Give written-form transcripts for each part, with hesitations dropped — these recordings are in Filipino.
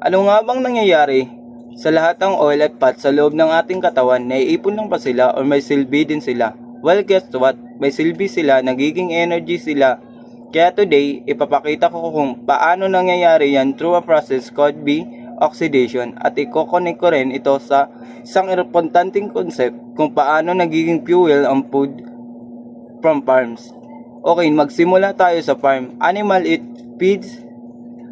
Ano nga bang nangyayari sa lahat ng oil at fat sa loob ng ating katawan? Naiipon lang ba sila o may silbi din sila? Well, guess what? May silbi sila, nagiging energy sila. Kaya today, ipapakita ko kung paano nangyayari yan through a process called oxidation at i-connect ko rin ito sa isang importanteng concept kung paano nagiging fuel ang food from farms. Okay, magsimula tayo sa farm. Animal eat feeds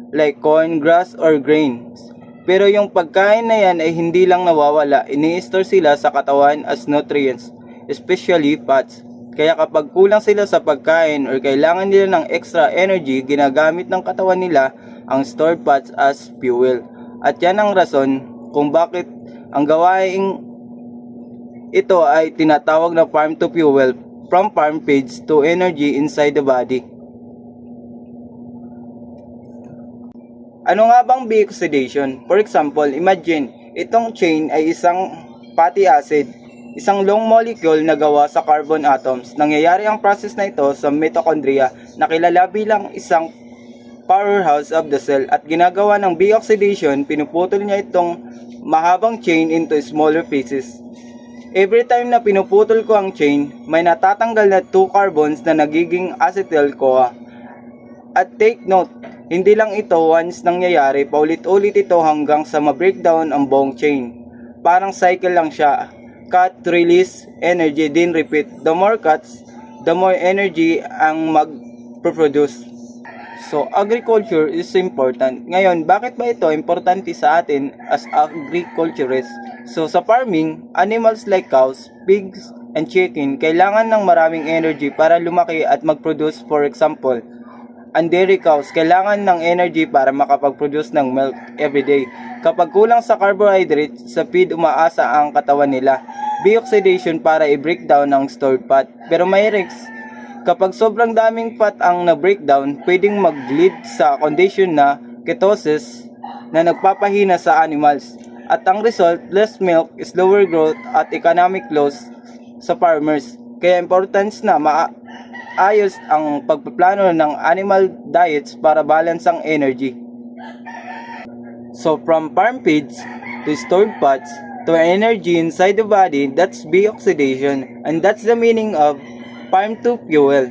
like corn, grass, or grains. Pero yung pagkain na yan ay hindi lang nawawala, ini-store sila sa katawan as nutrients, especially fats. Kaya kapag kulang sila sa pagkain or kailangan nila ng extra energy, ginagamit ng katawan nila ang stored fats as fuel. At yan ang rason kung bakit ang gawaing ito ay tinatawag na farm to fuel, from farm feeds to energy inside the body. Ano nga bang oxidation? For example, imagine, itong chain ay isang fatty acid, isang long molecule na gawa sa carbon atoms. Nangyayari ang process na ito sa mitochondria na kilala bilang isang powerhouse of the cell, at ginagawa ng oxidation, pinuputol niya itong mahabang chain into smaller pieces. Every time na pinuputol ko ang chain, may natatanggal na 2 carbons na nagiging acetyl-CoA. At take note, hindi lang ito once nangyayari, paulit-ulit ito hanggang sa ma-breakdown ang buong chain. Parang cycle lang siya. Cut, release, energy, then repeat. The more cuts, the more energy ang mag-produce. So, agriculture is important. Ngayon, bakit ba ito importante sa atin as agriculturists? So, sa farming, animals like cows, pigs, and chicken, kailangan ng maraming energy para lumaki at mag-produce. For example, ang dairy cows, kailangan ng energy para makapag-produce ng milk everyday. Kapag kulang sa carbohydrates, sa feed umaasa ang katawan nila. Oxidation para i-breakdown ng stored fat. Pero may risks. Kapag sobrang daming fat ang na-breakdown, pwedeng mag-lead sa condition na ketosis na nagpapahina sa animals. At ang result, less milk, slower growth at economic loss sa farmers. Kaya importance na maayos ang pagpaplano ng animal diets para balance ang energy. So from farm feeds to stored fats to energy inside the body, that's oxidation, and that's the meaning of farm to fuel.